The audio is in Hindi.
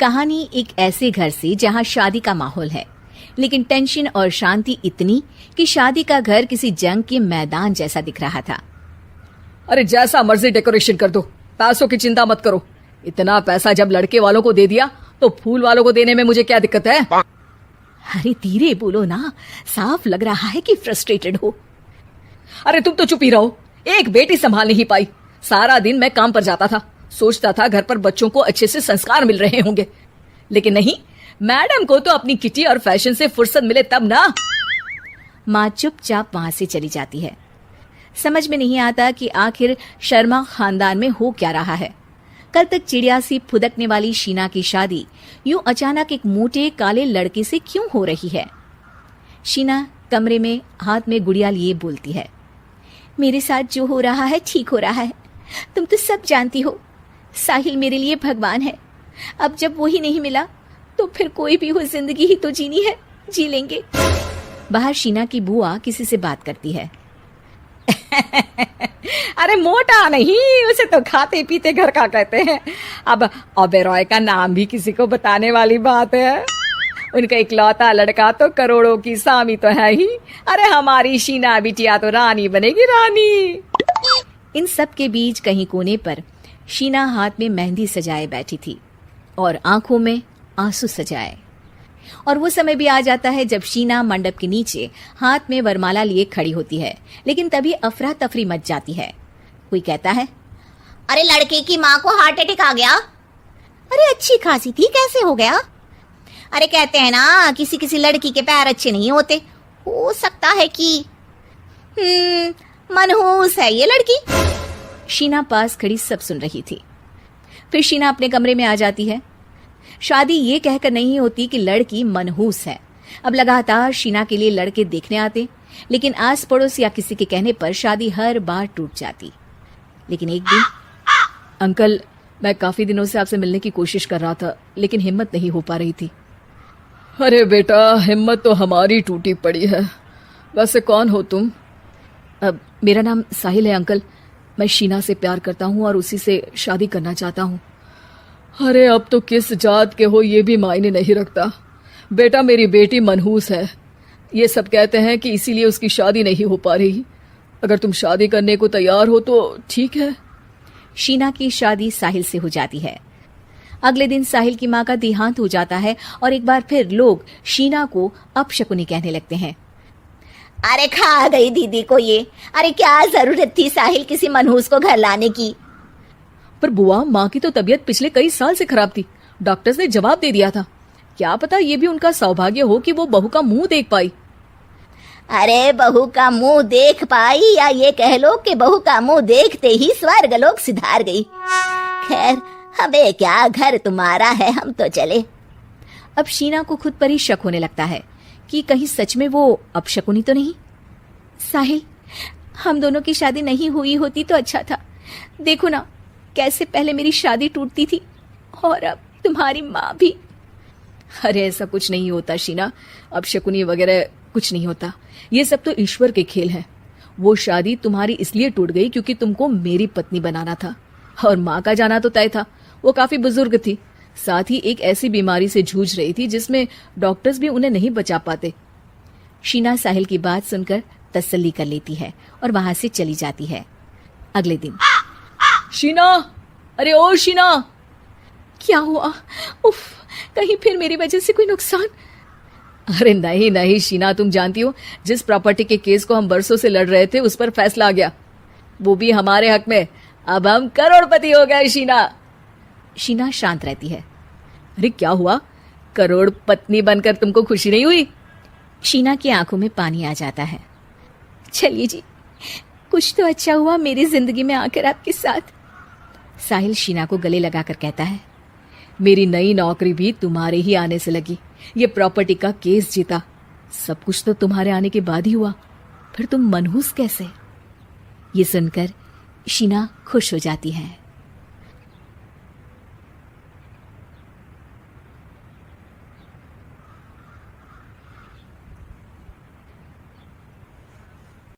कहानी एक ऐसे घर से जहां शादी का माहौल है, लेकिन टेंशन और शांति इतनी कि शादी का घर किसी जंग के मैदान जैसा दिख रहा था। अरे जैसा मर्जी डेकोरेशन कर दो, पैसों की चिंता मत करो। इतना पैसा जब लड़के वालों को दे दिया तो फूल वालों को देने में मुझे क्या दिक्कत है? अरे धीरे बोलो ना, साफ लग रहा है कि फ्रस्ट्रेटेड हो। अरे तुम तो चुप ही रहो। एक बेटी संभाल नहीं पाई। सारा दिन मैं काम पर जाता था, सोचता था घर पर बच्चों को अच्छे से संस्कार मिल रहे होंगे, लेकिन नहीं, मैडम को तो अपनी किटी और फैशन से फुर्सत मिले तब ना। माँ चुपचाप वहां से चली जाती है। समझ में नहीं आता कि आखिर शर्मा खानदान में हो क्या रहा है। कल तक चिड़िया सी फुदकने वाली शीना की शादी यूं अचानक एक मोटे काले लड़के से क्यों हो रही है? शीना कमरे में हाथ में गुड़िया लिए बोलती है, मेरे साथ जो हो रहा है ठीक हो रहा है। तुम तो सब जानती हो, साहिल मेरे लिए भगवान है। अब जब वो ही नहीं मिला तो फिर कोई भी हो, जिंदगी ही तो जीनी है, जी लेंगे। बाहर शीना की बुआ किसी से बात करती है। अरे मोटा नहीं, उसे तो खाते पीते घर का कहते हैं। अब ओबेरॉय का नाम भी किसी को बताने वाली बात है। उनका इकलौता लड़का तो करोड़ों की स्वामी तो है ही। अरे हमारी शीना बिटिया तो रानी बनेगी, रानी। इन सब के बीच कहीं कोने पर शीना हाथ में मेहंदी सजाए बैठी थी और आंखों में आंसू सजाए। और वो समय भी आ जाता है जब शीना मंडप के नीचे हाथ में वरमाला लिए खड़ी होती है, लेकिन तभी अफरा तफरी मच जाती है। कोई कहता है, अरे लड़के की माँ को हार्ट अटैक आ गया। अरे अच्छी खासी थी, कैसे हो गया? अरे कहते हैं ना, किसी किसी लड़की के पैर अच्छे नहीं होते, हो सकता है कि मनहूस है ये लड़की। शीना पास खड़ी सब सुन रही थी। फिर शीना अपने कमरे में आ जाती है। शादी ये कहकर नहीं होती कि लड़की मनहूस है। अब लगातार शीना के लिए लड़के देखने आते, लेकिन आस पड़ोस या किसी के कहने पर शादी हर बार टूट जाती। लेकिन एक दिन, अंकल, मैं काफी दिनों से आपसे मिलने की कोशिश कर रहा था, लेकिन हिम्मत नहीं हो पा रही थी। अरे बेटा, हिम्मत तो हमारी टूटी पड़ी है। वैसे कौन हो तुम? मेरा नाम साहिल है अंकल। मैं शीना से प्यार करता हूँ और उसी से शादी करना चाहता हूँ। अरे अब तो किस जात के हो ये भी मायने नहीं रखता। बेटा, मेरी बेटी मनहूस है। ये सब कहते हैं कि इसीलिए उसकी शादी नहीं हो पा रही। अगर तुम शादी करने को तैयार हो तो ठीक है। शीना की शादी साहिल से हो जाती है। अगले दिन साहिल की माँ का देहांत हो जाता है और एक बार फिर लोग शीना को अपशकुनी कहने लगते हैं। अरे खा गई दीदी को ये। अरे क्या जरूरत थी साहिल किसी मनहूस को घर लाने की? पर बुआ, माँ की तो तबीयत पिछले कई साल से खराब थी। डॉक्टर्स ने जवाब दे दिया था। क्या पता ये भी उनका सौभाग्य हो कि वो बहू का मुंह देख पाई। अरे बहू का मुंह देख पाई, या ये कह लो कि बहू का मुंह देखते ही स्वर्गलोक सिधार गई। खैर, हमें क्या, घर तुम्हारा है, हम तो चले। अब शीना को खुद पर ही शक होने लगता है कि कहीं सच में वो अपशकुनी तो नहीं। साहिल, हम दोनों की शादी नहीं हुई होती तो अच्छा था। देखो ना, कैसे पहले मेरी शादी टूटती थी और अब तुम्हारी माँ भी। अरे ऐसा कुछ नहीं होता शीना, अपशकुनी वगैरह कुछ नहीं होता। ये सब तो ईश्वर के खेल हैं। वो शादी तुम्हारी इसलिए टूट गई क्योंकि तुमको मेरी पत्नी बनाना था, और माँ का जाना तो तय था। वो काफी बुजुर्ग थी, साथ ही एक ऐसी बीमारी से जूझ रही थी जिसमें डॉक्टर्स भी उन्हें नहीं बचा पाते। शीना साहिल की बात सुनकर तसल्ली कर लेती है और वहां से चली जाती है। अगले दिन, शीना, अरे ओ शीना। क्या हुआ? उफ, कहीं फिर मेरी वजह से कोई नुकसान? अरे नहीं नहीं शीना, तुम जानती हो, जिस प्रॉपर्टी के केस को हम बरसों से लड़ रहे थे उस पर फैसला आ गया, वो भी हमारे हक में। अब हम करोड़पति हो गए शीना। शीना शांत रहती है। अरे क्या हुआ? करोड़ पत्नी बनकर तुमको खुशी नहीं हुई? शीना की आंखों में पानी आ जाता है। चलिए जी, कुछ तो अच्छा हुआ मेरी जिंदगी में आकर आपके साथ। साहिल शीना को गले लगाकर कहता है, मेरी नई नौकरी भी तुम्हारे ही आने से लगी। ये प्रॉपर्टी का केस जीता, सब कुछ तो तुम्हारे आने के बाद ही हुआ। फिर तुम मनहूस कैसे? ये सुनकर शीना खुश हो जाती है।